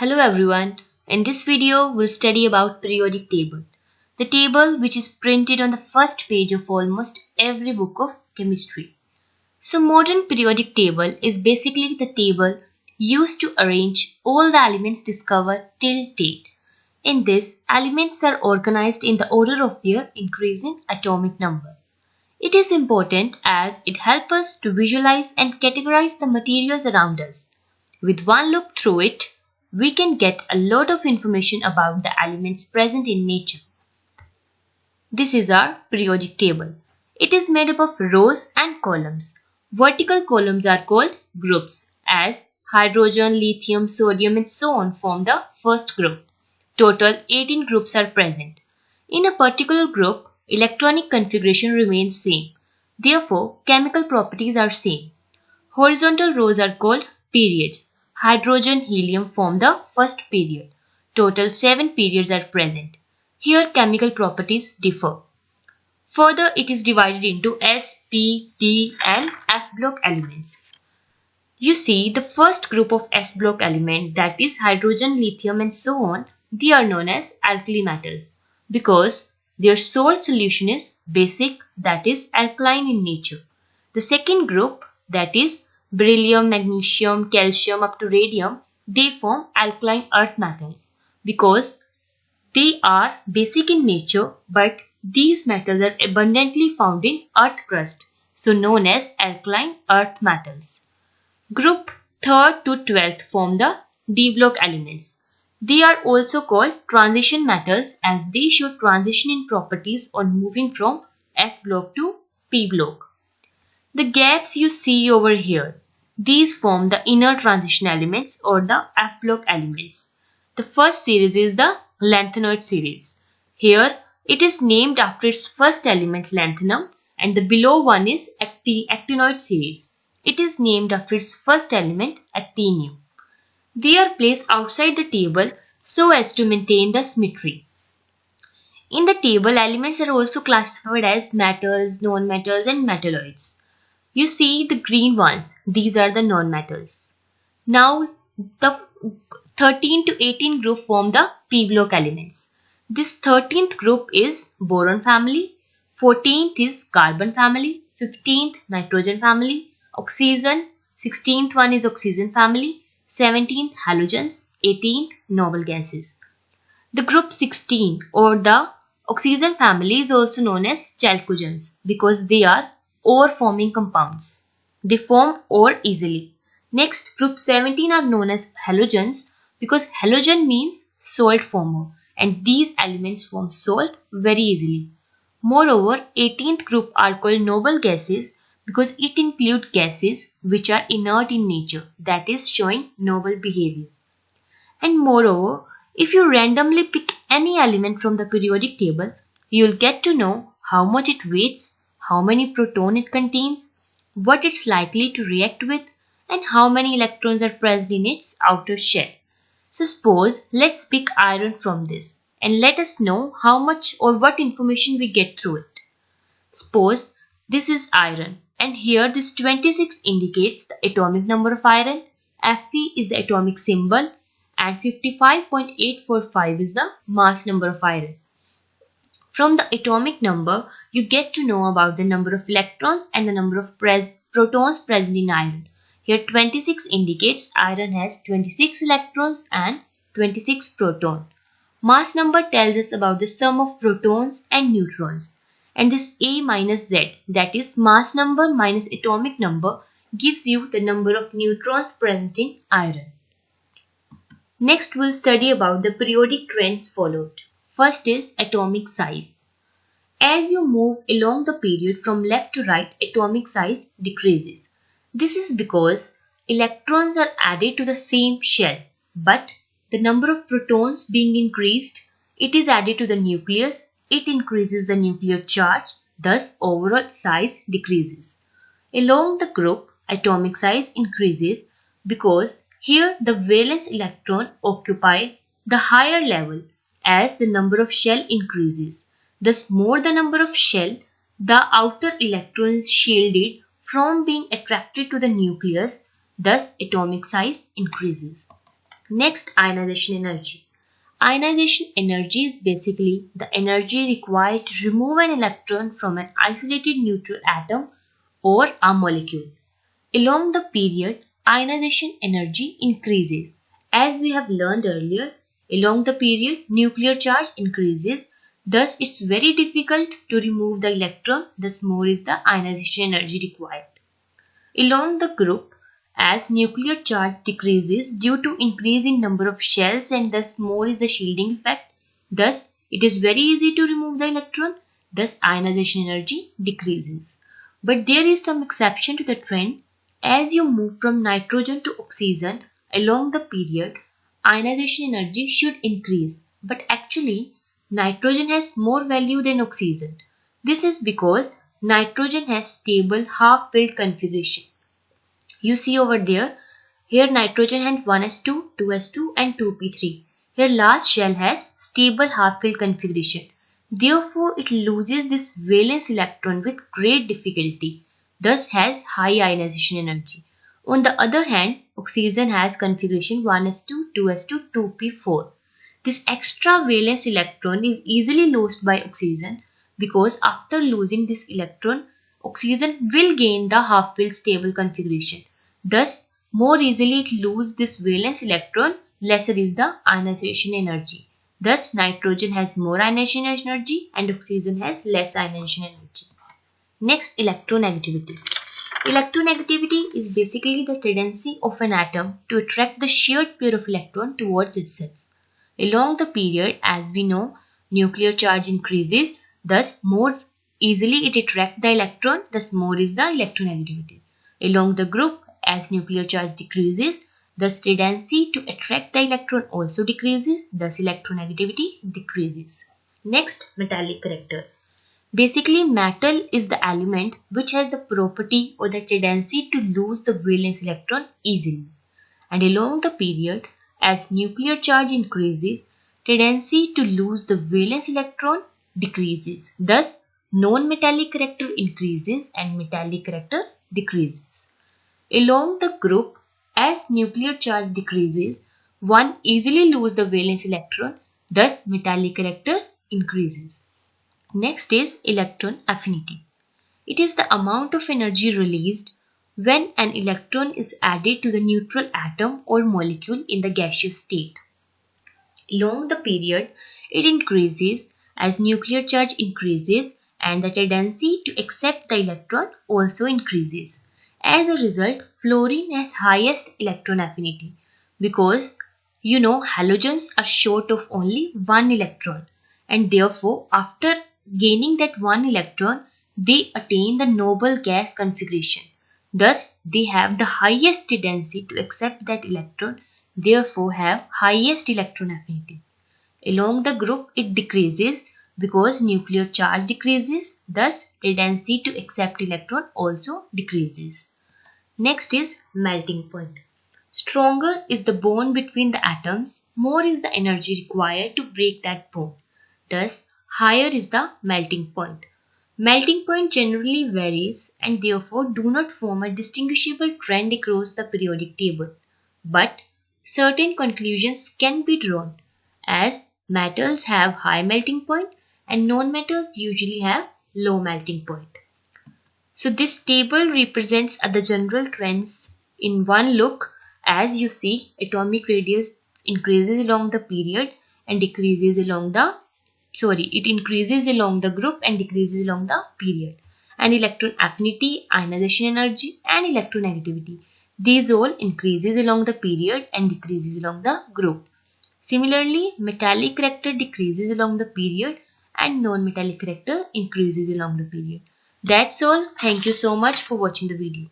Hello everyone. In this video, we'll study about periodic table. The table which is printed on the first page of almost every book of chemistry. So modern periodic table is basically the table used to arrange all the elements discovered till date. In this, elements are organized in the order of their increasing atomic number. It is important as it helps us to visualize and categorize the materials around us. With one look through it, we can get a lot of information about the elements present in nature. This is our periodic table. It is made up of rows and columns. Vertical columns are called groups, as hydrogen, lithium, sodium and so on form the first group. Total 18 groups are present. In a particular group, electronic configuration remains same. Therefore, chemical properties are same. Horizontal rows are called periods. Hydrogen, helium form the first period. Total 7 periods are present. Here chemical properties differ. Further, it is divided into S, P, D and F block elements. You see the first group of S block element, that is hydrogen, lithium and so on, they are known as alkali metals because their salt solution is basic, that is alkaline in nature. The second group, that is beryllium, magnesium, calcium up to radium, they form alkaline earth metals because they are basic in nature, but these metals are abundantly found in earth crust, so known as alkaline earth metals. Group 3rd to 12th form the D block elements. They are also called transition metals as they show transition in properties on moving from S block to P block. The gaps you see over here, these form the inner transition elements or the F block elements. The first series is the lanthanoid series. Here it is named after its first element lanthanum, and the below one is actinoid series. It is named after its first element actinium. They are placed outside the table so as to maintain the symmetry. In the table, elements are also classified as metals, non-metals and metalloids. You see the green ones, these are the non-metals. Now the 13 to 18 group form the P block elements. This 13th group is boron family, 14th is carbon family, 15th nitrogen family, oxygen, 16th one is oxygen family, 17th halogens, 18th noble gases. The group 16 or the oxygen family is also known as chalcogens because they are ore forming compounds. They form ore easily. Next, group 17 are known as halogens because halogen means salt former and these elements form salt very easily. Moreover, 18th group are called noble gases because it includes gases which are inert in nature, that is showing noble behavior. And moreover, if you randomly pick any element from the periodic table, you will get to know how much it weighs, how many protons it contains, what it's likely to react with, and how many electrons are present in its outer shell. So suppose let's pick iron from this and let us know how much or what information we get through it. Suppose this is iron and here this 26 indicates the atomic number of iron, Fe is the atomic symbol and 55.845 is the mass number of iron. From the atomic number, you get to know about the number of electrons and the number of protons present in iron. Here 26 indicates iron has 26 electrons and 26 protons. Mass number tells us about the sum of protons and neutrons. And this A minus Z, that is mass number minus atomic number, gives you the number of neutrons present in iron. Next we'll study about the periodic trends followed. First is atomic size. As you move along the period from left to right, atomic size decreases. This is because electrons are added to the same shell, but the number of protons being increased, it is added to the nucleus, it increases the nuclear charge, thus overall size decreases. Along the group, atomic size increases because here the valence electron occupy the higher level as the number of shell increases. Thus more the number of shell, the outer electron is shielded from being attracted to the nucleus, thus atomic size increases. Next, ionization energy. Ionization energy is basically the energy required to remove an electron from an isolated neutral atom or a molecule. Along the period, ionization energy increases. As we have learned earlier, along the period, nuclear charge increases. Thus, it's very difficult to remove the electron, thus more is the ionization energy required. Along the group, as nuclear charge decreases due to increase in number of shells and thus more is the shielding effect. Thus, it is very easy to remove the electron, thus ionization energy decreases. But there is some exception to the trend. As you move from nitrogen to oxygen along the period, ionization energy should increase. But actually, nitrogen has more value than oxygen. This is because nitrogen has stable half-filled configuration. You see over there, here nitrogen has 1s2, 2s2 and 2p3. Here last shell has stable half-filled configuration. Therefore, it loses this valence electron with great difficulty, thus has high ionization energy. On the other hand, oxygen has configuration 1s2, 2s2, 2p4. This extra valence electron is easily lost by oxygen because after losing this electron, oxygen will gain the half-filled stable configuration. Thus, more easily it loses this valence electron, lesser is the ionization energy. Thus, nitrogen has more ionization energy and oxygen has less ionization energy. Next, electronegativity. Electronegativity is basically the tendency of an atom to attract the shared pair of electrons towards itself. Along the period, as we know, nuclear charge increases, thus more easily it attracts the electron, thus more is the electronegativity. Along the group, as nuclear charge decreases, thus tendency to attract the electron also decreases, thus electronegativity decreases. Next, metallic character. Basically, metal is the element which has the property or the tendency to lose the valence electron easily. And along the period, as nuclear charge increases, tendency to lose the valence electron decreases. Thus, non-metallic character increases and metallic character decreases. Along the group, as nuclear charge decreases, one easily loses the valence electron, thus metallic character increases. Next is electron affinity. It is the amount of energy released when an electron is added to the neutral atom or molecule in the gaseous state. Along the period, it increases as nuclear charge increases and the tendency to accept the electron also increases. As a result, fluorine has highest electron affinity because halogens are short of only one electron and therefore after gaining that one electron, they attain the noble gas configuration. Thus, they have the highest tendency to accept that electron, therefore have highest electron affinity. Along the group, it decreases because nuclear charge decreases, thus tendency to accept electron also decreases. Next is melting point. Stronger is the bond between the atoms, more is the energy required to break that bond. Thus, higher is the melting point. Melting point generally varies and therefore do not form a distinguishable trend across the periodic table. But certain conclusions can be drawn as metals have high melting point and non-metals usually have low melting point. So this table represents the general trends in one look. As you see, atomic radius increases along the period and decreases along the it increases along the group and decreases along the period. And electron affinity, ionization energy and electronegativity, these all increases along the period and decreases along the group. Similarly, metallic character decreases along the period and non-metallic character increases along the period. That's all. Thank you so much for watching the video.